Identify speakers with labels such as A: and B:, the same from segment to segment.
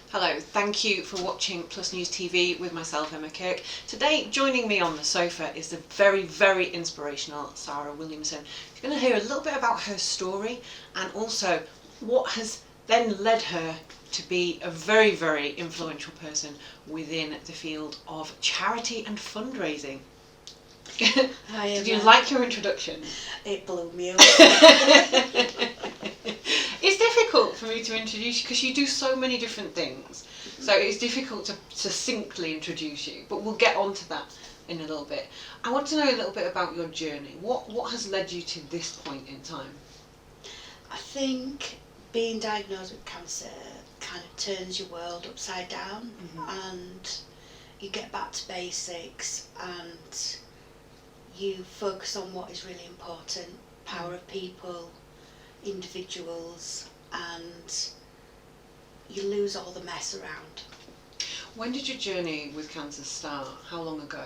A: Hello, thank you for watching Plus News TV with myself, Emma Kirk. Today, joining me on the sofa is the very, very inspirational Sara Williamson. You're going to hear a little bit about her story and also what has then led her to be a very, very influential person within the field of charity and fundraising.
B: Hi,
A: Did you like your introduction?
B: It blew me away.
A: It's difficult for me to introduce you because you do so many different things. So it's difficult to succinctly introduce you, but we'll get on to that in a little bit. I want to know a little bit about your journey. What has led you to this point in time?
B: I think being diagnosed with cancer kind of turns your world upside down, and you get back to basics and you focus on what is really important, power of people, individuals, and you lose all the mess around.
A: When did your journey with cancer start? How long ago?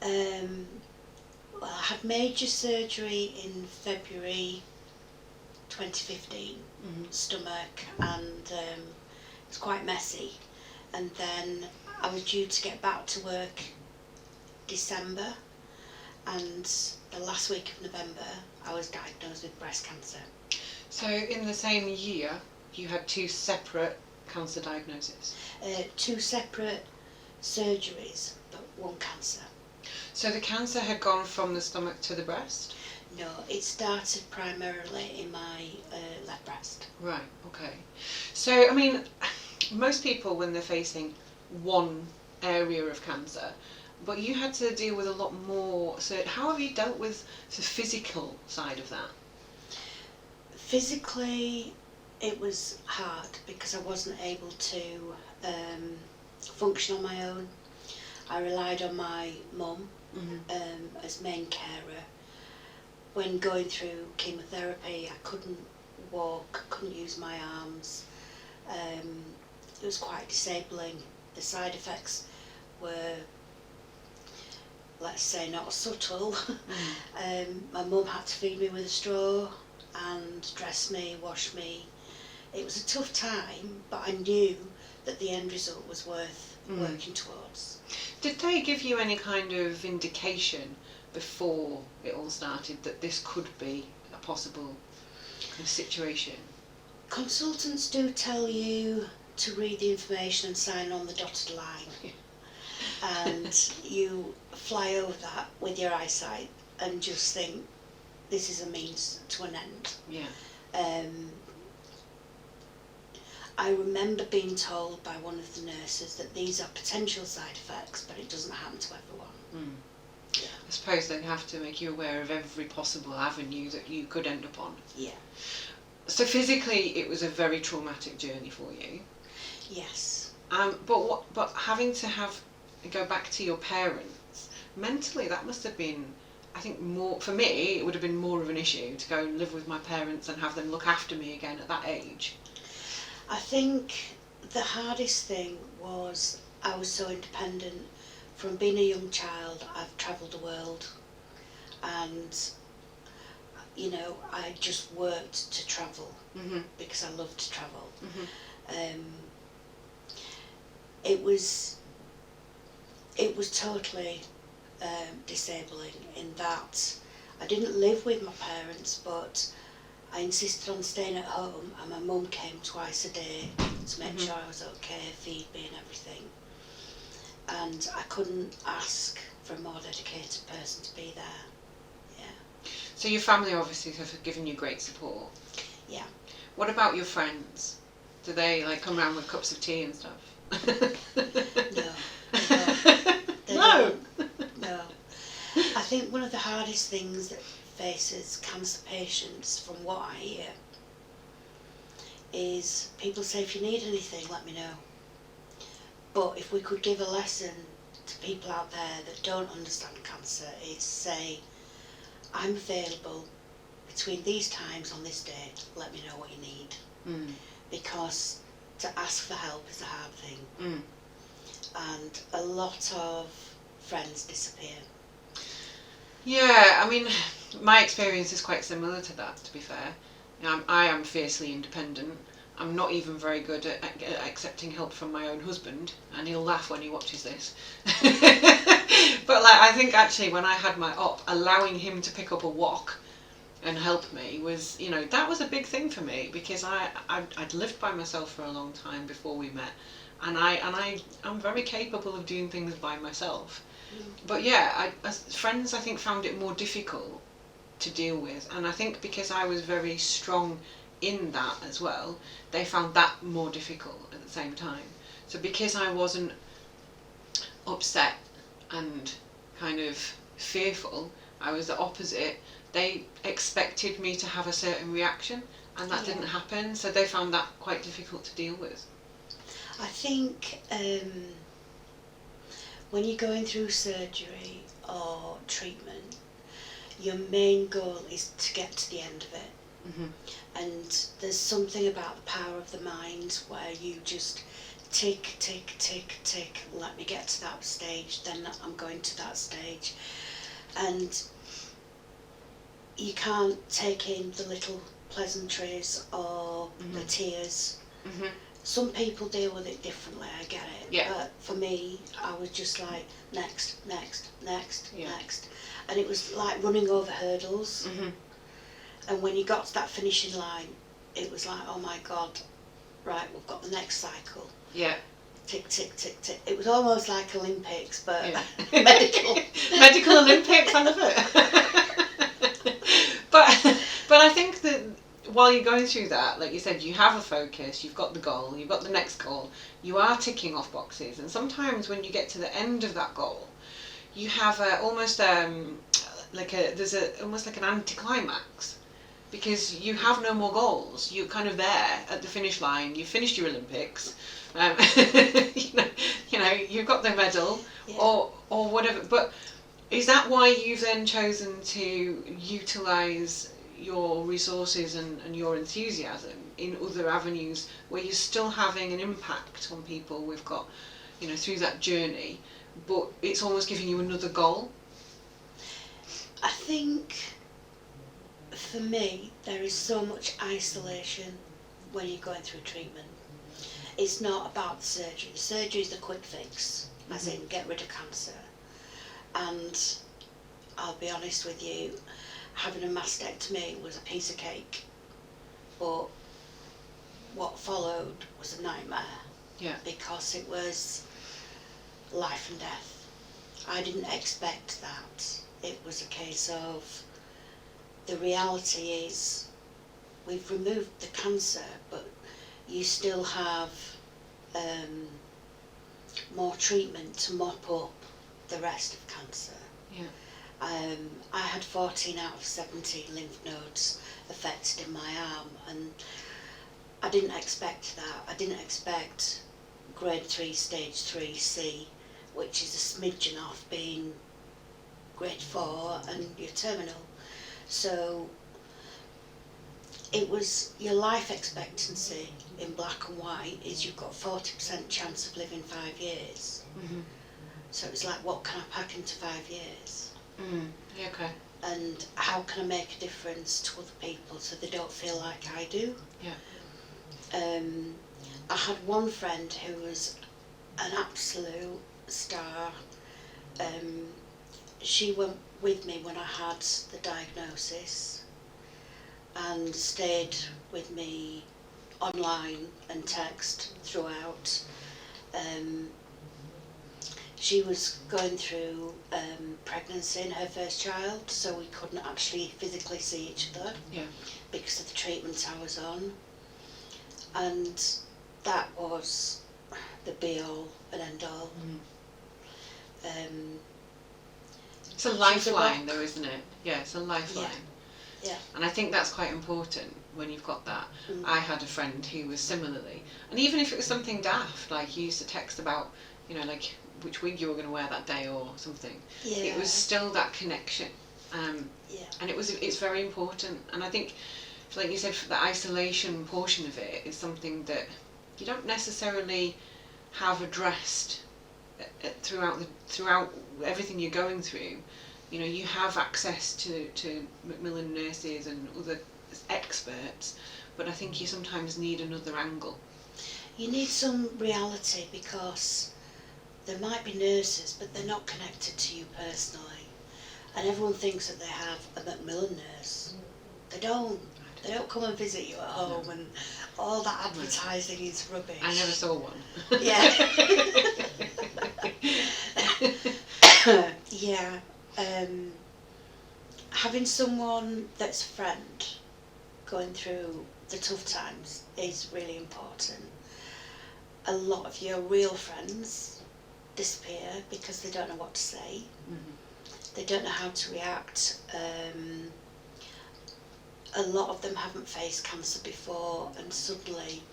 B: Well, I had major surgery in February 2015, stomach, and it's quite messy. And then I was due to get back to work December, and the last week of November I was diagnosed with breast cancer.
A: So in the same year, you had two separate cancer diagnoses?
B: Two separate surgeries, but one cancer.
A: So the cancer had gone from the stomach to the breast?
B: No, it started primarily in my left breast.
A: Right, okay. So, I mean, most people when they're facing one area of cancer, but you had to deal with a lot more. So how have you dealt with the physical side of that?
B: Physically, it was hard because I wasn't able to function on my own. I relied on my mum as main carer. When going through chemotherapy, I couldn't walk, couldn't use my arms. It was quite disabling. The side effects were, let's say, not subtle. My mum had to feed me with a straw and dress me, wash me. It was a tough time, but I knew that the end result was worth working towards.
A: Did they give you any kind of indication before it all started that this could be a possible kind of situation?
B: Consultants do tell you to read the information and sign on the dotted line. And you fly over that with your eyesight and just think, this is a means to an end.
A: Yeah.
B: I remember being told by one of the nurses that these are potential side effects, but it doesn't happen to everyone.
A: Yeah. I suppose they have to make you aware of every possible avenue that you could end up on.
B: Yeah.
A: So physically, it was a very traumatic journey for you.
B: Yes.
A: But having to go back to your parents, mentally that must have been, I think, more, for me, it would have been more of an issue to go and live with my parents and have them look after me again at that age.
B: I think the hardest thing was I was so independent. From being a young child, I've travelled the world, and you know, I just worked to travel because I love to travel. It was totally disabling in that I didn't live with my parents, but I insisted on staying at home, and my mum came twice a day to make sure I was okay, feed me and everything. And I couldn't ask for a more dedicated person to be there. Yeah.
A: So your family obviously have given you great support.
B: Yeah.
A: What about your friends? Do they come around with cups of tea and stuff?
B: No. No. I think one of the hardest things that faces cancer patients, from what I hear, is people say, if you need anything, let me know. But if we could give a lesson to people out there that don't understand cancer, is say, I'm available between these times on this day, let me know what you need. Because to ask for help is a hard thing. And a lot of friends disappear.
A: Yeah, I mean, my experience is quite similar to that, to be fair. I am fiercely independent. I'm not even very good at accepting help from my own husband, and he'll laugh when he watches this. But like, I think actually when I had my op, allowing him to pick up a wok and help me was, you know, that was a big thing for me, because I'd lived by myself for a long time before we met, and I'm very capable of doing things by myself. But yeah, friends I think found it more difficult to deal with, and I think because I was very strong in that as well, they found that more difficult at the same time. So because I wasn't upset and kind of fearful, I was the opposite. They expected me to have a certain reaction, and that didn't happen, so they found that quite difficult to deal with.
B: I think when you're going through surgery or treatment, your main goal is to get to the end of it. And there's something about the power of the mind where you just tick, tick, tick, tick, let me get to that stage, then I'm going to that stage. And you can't take in the little pleasantries or the tears. Some people deal with it differently, I get it.
A: Yeah.
B: But for me, I was just like, next, next, next, next. And it was like running over hurdles. And when you got to that finishing line, it was like, oh my God, right, we've got the next cycle.
A: Yeah.
B: Tick, tick, tick, tick. It was almost like Olympics, but
A: medical. Medical Olympics, I love it. But I think that while you're going through that, like you said, you have a focus, you've got the goal, you've got the next goal, you are ticking off boxes, and sometimes when you get to the end of that goal, you have almost almost like an anticlimax, because you have no more goals. You're kind of there at the finish line. You finished your Olympics. You know, you've got the medal or whatever. But is that why you've then chosen to utilise your resources and your enthusiasm in other avenues where you're still having an impact on people we've got, you know, through that journey, but it's almost giving you another goal?
B: I think for me, there is so much isolation when you're going through treatment. It's not about the surgery. The surgery is the quick fix, as in get rid of cancer. And I'll be honest with you, having a mastectomy was a piece of cake. But what followed was a nightmare.
A: Yeah. Because
B: it was life and death. I didn't expect that. It was a case of, the reality is we've removed the cancer, but you still have more treatment to mop up the rest of cancer.
A: Yeah.
B: I had 14 out of 17 lymph nodes affected in my arm, and I didn't expect that. I didn't expect grade 3, stage 3C, which is a smidgen off being grade 4 and your terminal. So it was your life expectancy in black and white is you've got 40% chance of living 5 years. So it's like, what can I pack into 5 years?
A: Yeah, okay.
B: And how can I make a difference to other people so they don't feel like I do?
A: Yeah.
B: I had one friend who was an absolute star. She went with me when I had the diagnosis and stayed with me online and text throughout. She was going through pregnancy in her first child, so we couldn't actually physically see each other because of the treatments I was on. And that was the be-all and end-all.
A: It's a lifeline though, isn't it? Yeah, it's a lifeline.
B: Yeah.
A: And I think that's quite important when you've got that. I had a friend who was similarly, and even if it was something daft, like you used to text about, you know, like which wig you were going to wear that day or something, it was still that connection. And it's very important. And I think, like you said, for the isolation portion of it is something that you don't necessarily have addressed throughout everything you're going through. You know, you have access to Macmillan nurses and other experts, but I think you sometimes need another angle.
B: You need some reality, because there might be nurses, but they're not connected to you personally. And everyone thinks that they have a Macmillan nurse. They don't. They don't come and visit you at home, and all that advertising is rubbish.
A: I never saw one.
B: Yeah. Yeah. Having someone that's a friend going through the tough times is really important. A lot of your real friends disappear because they don't know what to say.
A: Mm-hmm.
B: They don't know how to react. A lot of them haven't faced cancer before, and suddenly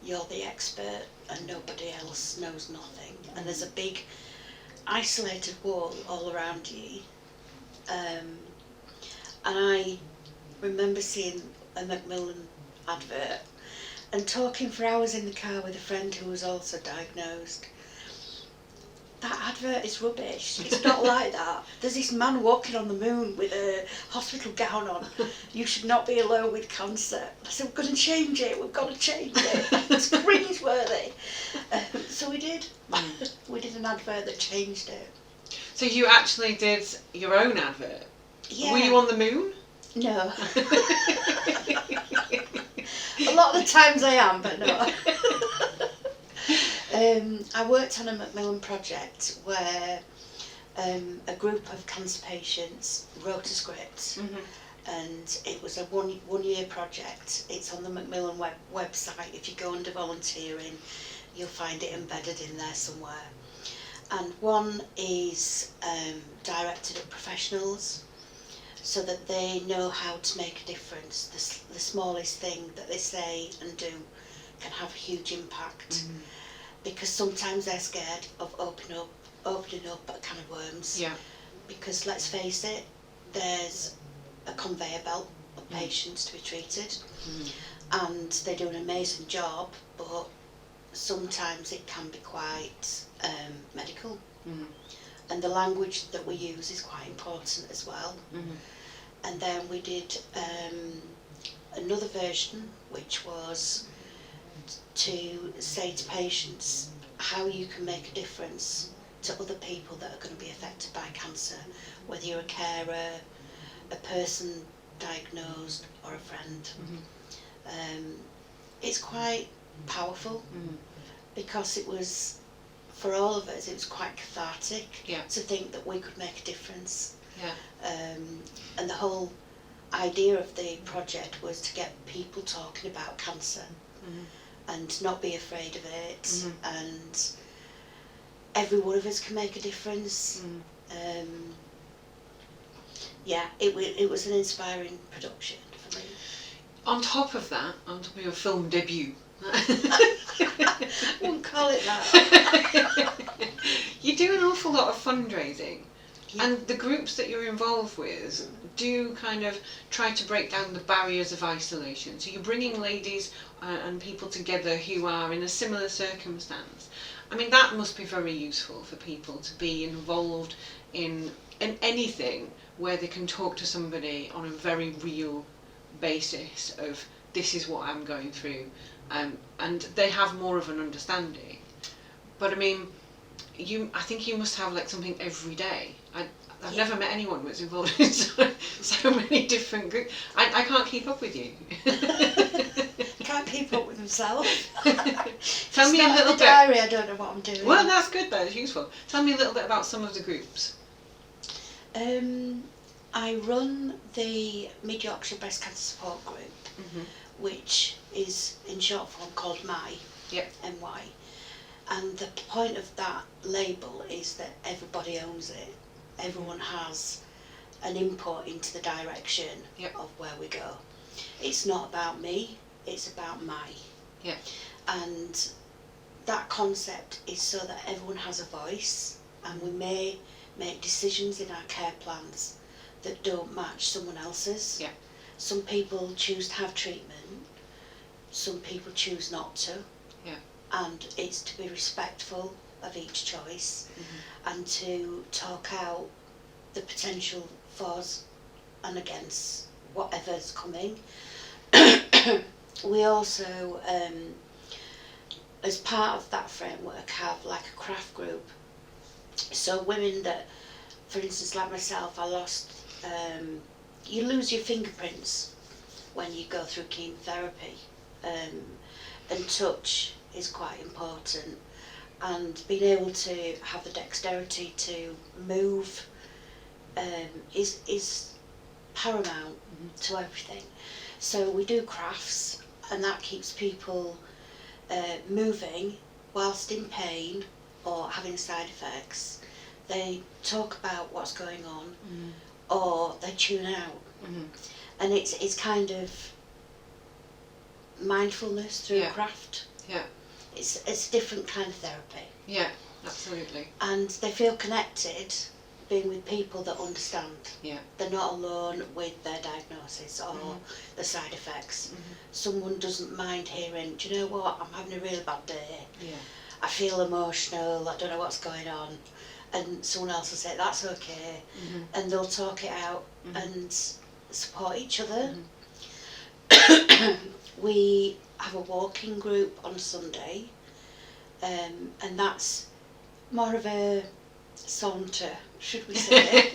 B: you're the expert and nobody else knows nothing. And there's a big isolated wall all around you. And I remember seeing a Macmillan advert and talking for hours in the car with a friend who was also diagnosed. That advert is rubbish. It's not like that. There's this man walking on the moon with a hospital gown on. You should not be alone with cancer. I said, we're going to change it. We've got to change it. It's cringeworthy. So we did. We did an advert that changed it.
A: So you actually did your own advert?
B: Yeah.
A: Were you on the moon?
B: No. A lot of the times I am, but no. I worked on a Macmillan project where a group of cancer patients wrote a script, and it was a one year project. It's on the Macmillan website. If you go under volunteering, you'll find it embedded in there somewhere. And one is directed at professionals, so that they know how to make a difference. The smallest thing that they say and do can have a huge impact. Because sometimes they're scared of opening up a can of worms.
A: Yeah.
B: Because let's face it, there's a conveyor belt of patients to be treated, and they do an amazing job, but sometimes it can be quite medical. And the language that we use is quite important as well. And then we did another version, which was to say to patients how you can make a difference to other people that are going to be affected by cancer, whether you're a carer, a person diagnosed, or a friend. It's quite powerful, because it was, for all of us, it was quite cathartic to think that we could make a difference. And the whole idea of the project was to get people talking about cancer and not be afraid of it, and every one of us can make a difference. It was an inspiring production for me.
A: On top of that, on top of your film debut,
B: Wouldn't call it that.
A: you do an awful lot of fundraising. And the groups that you're involved with do kind of try to break down the barriers of isolation. So you're bringing ladies and people together who are in a similar circumstance. I mean, that must be very useful for people to be involved in anything where they can talk to somebody on a very real basis of, this is what I'm going through, and they have more of an understanding. But I mean, I think you must have like something every day. I've never met anyone that's involved in so many different groups. I can't keep up with you.
B: Can't keep up with himself.
A: Tell me a little bit.
B: Diary, I don't know what I'm doing.
A: Well, that's good. That's useful. Tell me a little bit about some of the groups.
B: I run the Mid Yorkshire Breast Cancer Support Group, which is in short form called MY. MY. And the point of that label is that everybody owns it. Everyone has an input into the direction of where we go. It's not about me, it's about my. And that concept is so that everyone has a voice, and we may make decisions in our care plans that don't match someone else's. Some people choose to have treatment, some people choose not to. And it's to be respectful of each choice, and to talk out the potential fors and against whatever's coming. we also, as part of that framework, have like a craft group. So women that, for instance, like myself, I lost, you lose your fingerprints when you go through chemotherapy, and touch is quite important, and being able to have the dexterity to move is paramount to everything. So we do crafts, and that keeps people moving whilst in pain or having side effects. They talk about what's going on, or they tune out, and it's kind of mindfulness through craft.
A: Yeah.
B: It's a different kind of therapy.
A: Yeah, absolutely.
B: And they feel connected being with people that understand.
A: Yeah.
B: They're not alone with their diagnosis or the side effects. Someone doesn't mind hearing, do you know what, I'm having a really bad day.
A: Yeah.
B: I feel emotional, I don't know what's going on. And someone else will say, that's okay. And they'll talk it out and support each other. We have a walking group on Sunday, and that's more of a saunter, should we say.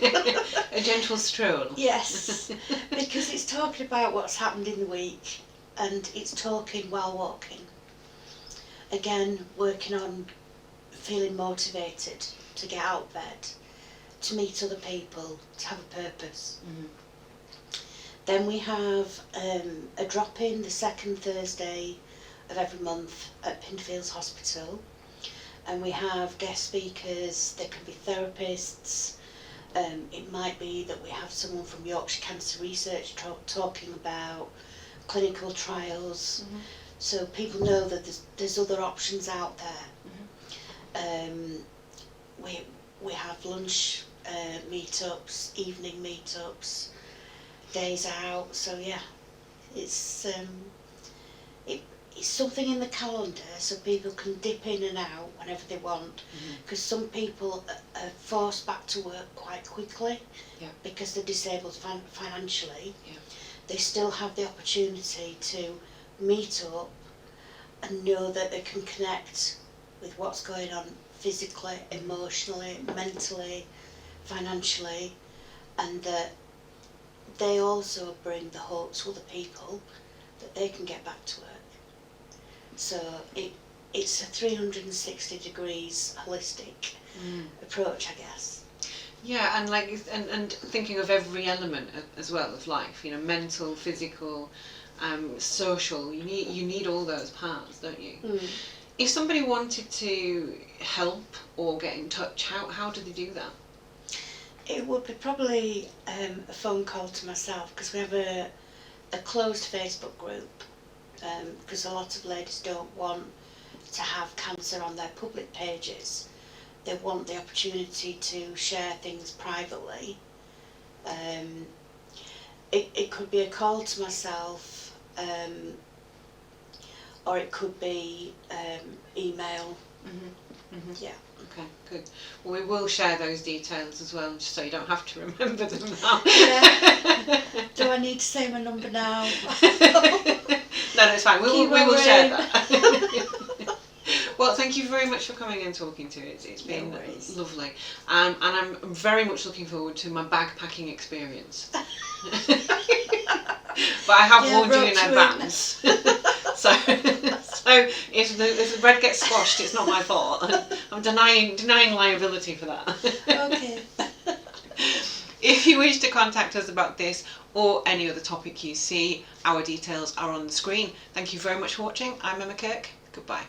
A: A gentle stroll.
B: Yes, because it's talking about what's happened in the week, and it's talking while walking. Again, working on feeling motivated to get out of bed, to meet other people, to have a purpose. Then we have a drop-in the second Thursday of every month at Pinfields Hospital, and we have guest speakers. There can be therapists. It might be that we have someone from Yorkshire Cancer Research talking about clinical trials, so people know that there's other options out there. We have lunch meetups, evening meetups, days out. So yeah, it's something in the calendar so people can dip in and out whenever they want, because some people are forced back to work quite quickly because they're disabled financially. They still have the opportunity to meet up and know that they can connect with what's going on physically, emotionally, mentally, financially, and that they also bring the hope to other people that they can get back to work. So it's a 360 degrees holistic approach, I guess.
A: Yeah, and like and thinking of every element as well of life, you know, mental, physical, social. You need all those parts, don't you? If somebody wanted to help or get in touch, how do they do that?
B: It would be probably a phone call to myself, because we have a closed Facebook group, because a lot of ladies don't want to have cancer on their public pages. They want the opportunity to share things privately. It could be a call to myself, or it could be email. Yeah.
A: Okay, good. Well, we will share those details as well, just so you don't have to remember them now.
B: Yeah. Do I need to say my number now?
A: No, it's fine. We will share that. Well, thank you very much for coming and talking to it. It's been lovely. And I'm very much looking forward to my bag-packing experience. But I have warned you in advance. So if the bread gets squashed, it's not my fault. I'm denying liability for that.
B: Okay.
A: If you wish to contact us about this or any other topic you see, our details are on the screen. Thank you very much for watching. I'm Emma Kirk. Goodbye.